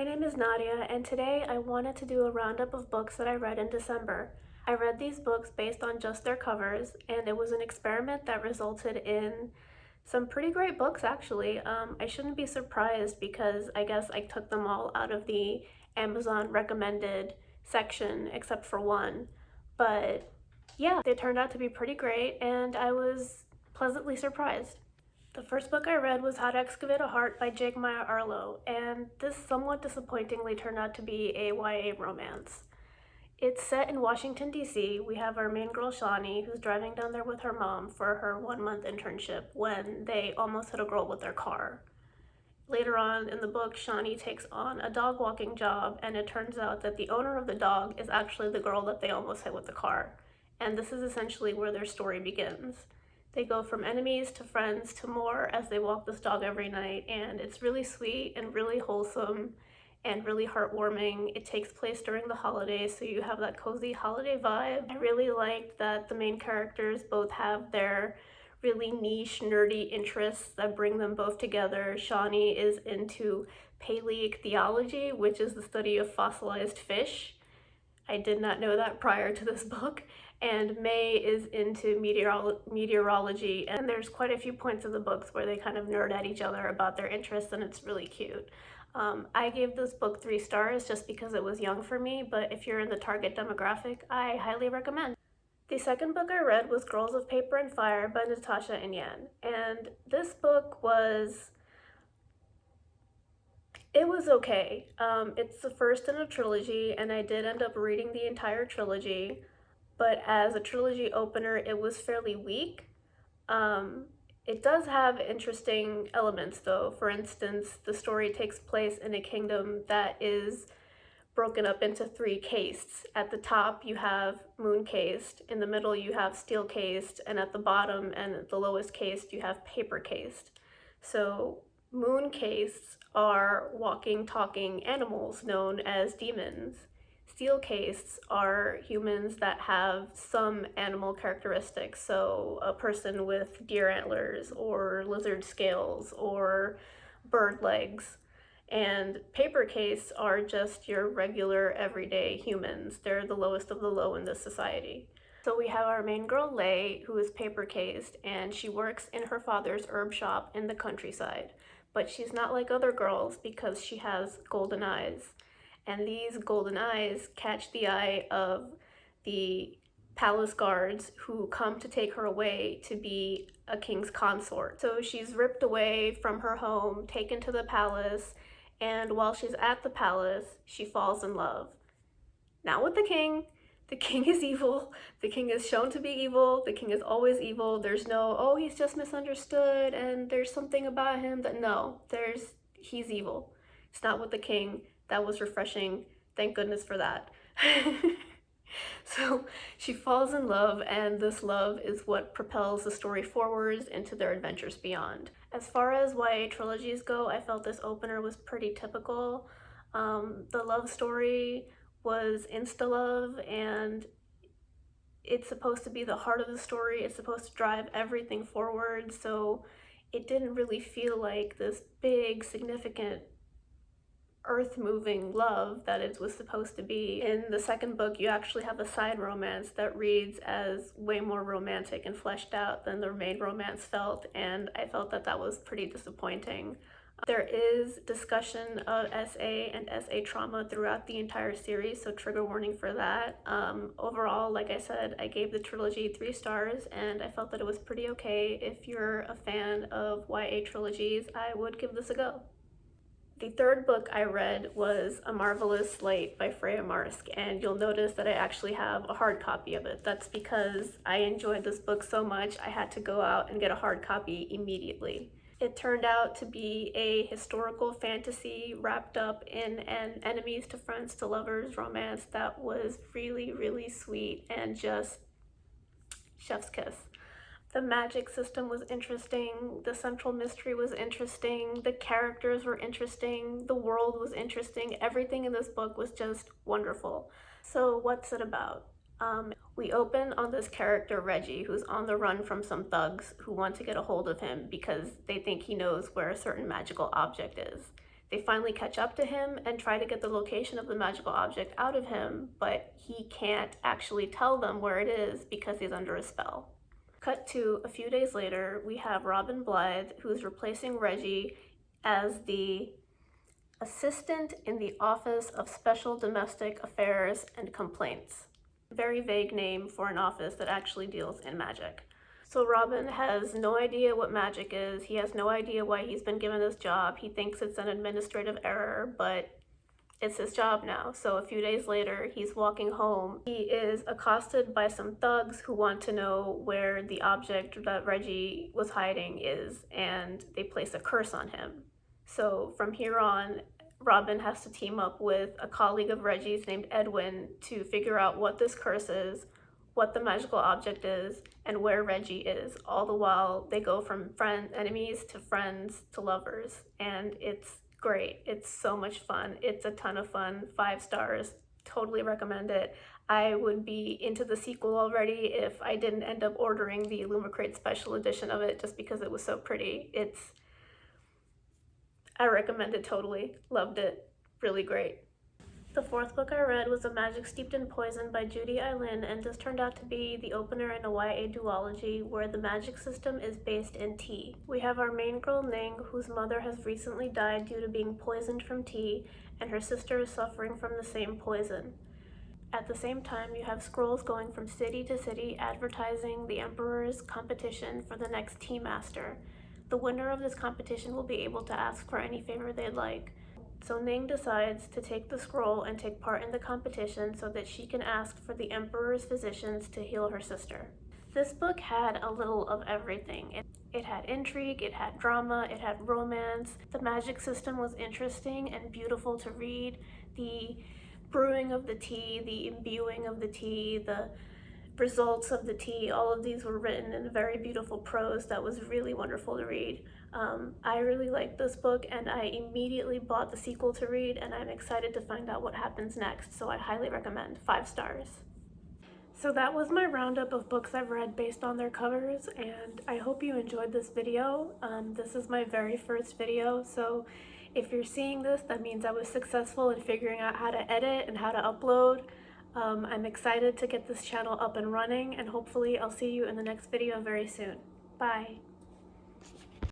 My name is Nadia, and today I wanted to do a roundup of books that I read in December. I read these books based on just their covers, and it was an experiment that resulted in some pretty great books, actually. I shouldn't be surprised because I guess I took them all out of the Amazon recommended section, except for one. But yeah, they turned out to be pretty great, and I was pleasantly surprised. The first book I read was How to Excavate a Heart by Jagmaya Arlo, and this somewhat disappointingly turned out to be a YA romance. It's set in Washington, D.C. We have our main girl, Shawnee, who's driving down there with her mom for her 1 month internship when they almost hit a girl with their car. Later on in the book, Shawnee takes on a dog walking job, and it turns out that the owner of the dog is actually the girl that they almost hit with the car. And this is essentially where their story begins. They go from enemies to friends to more as they walk this dog every night, and it's really sweet and really wholesome and really heartwarming. It takes place during the holidays, so you have that cozy holiday vibe. I really liked that the main characters both have their really niche, nerdy interests that bring them both together. Shawnee is into paleotheology, which is the study of fossilized fish. I did not know that prior to this book. And May is into meteorology, and there's quite a few points in the books where they kind of nerd at each other about their interests, and it's really cute. I gave this book 3 stars just because it was young for me, but if you're in the target demographic, I highly recommend. The second book I read was Girls of Paper and Fire by Natasha and Yan, and this book was okay. It's the first in a trilogy, and I did end up reading the entire trilogy, but as a trilogy opener, it was fairly weak. It does have interesting elements, though. For instance, the story takes place in a kingdom that is broken up into 3 castes. At the top, you have moon caste, in the middle, you have steel caste, and at the bottom and the lowest caste, you have paper caste. So, moon castes are walking, talking animals known as demons. Steel castes are humans that have some animal characteristics, so a person with deer antlers or lizard scales or bird legs. And paper castes are just your regular everyday humans. They're the lowest of the low in this society. So we have our main girl, Lay, who is paper cased, and she works in her father's herb shop in the countryside. But she's not like other girls because she has golden eyes. And these golden eyes catch the eye of the palace guards who come to take her away to be a king's consort. So she's ripped away from her home, taken to the palace, and while she's at the palace, she falls in love. Not with the king. The king is evil. The king is shown to be evil. The king is always evil. There's no, oh, he's just misunderstood and there's something about him that, no, he's evil. It's not with the king. That was refreshing. Thank goodness for that. So she falls in love, and this love is what propels the story forwards into their adventures beyond. As far as YA trilogies go, I felt this opener was pretty typical. The love story was insta-love, and it's supposed to be the heart of the story. It's supposed to drive everything forward, so it didn't really feel like this big, significant earth-moving love that it was supposed to be. In the second book, you actually have a side romance that reads as way more romantic and fleshed out than the main romance felt, and I felt that that was pretty disappointing. There is discussion of SA and SA trauma throughout the entire series, so trigger warning for that. Overall, like I said, I gave the trilogy 3 stars, and I felt that it was pretty okay. If you're a fan of YA trilogies, I would give this a go. The third book I read was A Marvelous Light by Freya Marsk, and you'll notice that I actually have a hard copy of it. That's because I enjoyed this book so much, I had to go out and get a hard copy immediately. It turned out to be a historical fantasy wrapped up in an enemies to friends to lovers romance that was really, really sweet and just chef's kiss. The magic system was interesting, the central mystery was interesting, the characters were interesting, the world was interesting, everything in this book was just wonderful. So what's it about? We open on this character, Reggie, who's on the run from some thugs who want to get a hold of him because they think he knows where a certain magical object is. They finally catch up to him and try to get the location of the magical object out of him, but he can't actually tell them where it is because he's under a spell. Cut to a few days later, we have Robin Blythe, who's replacing Reggie as the assistant in the Office of Special Domestic Affairs and Complaints. Very vague name for an office that actually deals in magic. So Robin has no idea what magic is. He has no idea why he's been given this job. He thinks it's an administrative error, but it's his job now. So a few days later, he's walking home. He is accosted by some thugs who want to know where the object that Reggie was hiding is, and they place a curse on him. So from here on, Robin has to team up with a colleague of Reggie's named Edwin to figure out what this curse is, what the magical object is, and where Reggie is. All the while, they go from enemies to friends to lovers, and it's great. It's so much fun. It's a ton of fun. 5 stars. Totally recommend it. I would be into the sequel already if I didn't end up ordering the Illumicrate special edition of it just because it was so pretty. I recommend it totally. Loved it. Really great. The 4th book I read was A Magic Steeped in Poison by Judy Eileen, and this turned out to be the opener in a YA duology where the magic system is based in tea. We have our main girl Ning, whose mother has recently died due to being poisoned from tea, and her sister is suffering from the same poison. At the same time, you have scrolls going from city to city advertising the Emperor's competition for the next tea master. The winner of this competition will be able to ask for any favor they'd like. So Ning decides to take the scroll and take part in the competition so that she can ask for the Emperor's physicians to heal her sister. This book had a little of everything. It had intrigue, it had drama, it had romance. The magic system was interesting and beautiful to read. The brewing of the tea, the imbuing of the tea, the results of the tea, all of these were written in very beautiful prose that was really wonderful to read. I really liked this book, and I immediately bought the sequel to read, and I'm excited to find out what happens next, so I highly recommend. 5 stars. So that was my roundup of books I've read based on their covers, and I hope you enjoyed this video. This is my very first video, so if you're seeing this, that means I was successful in figuring out how to edit and how to upload. I'm excited to get this channel up and running, and hopefully I'll see you in the next video very soon. Bye!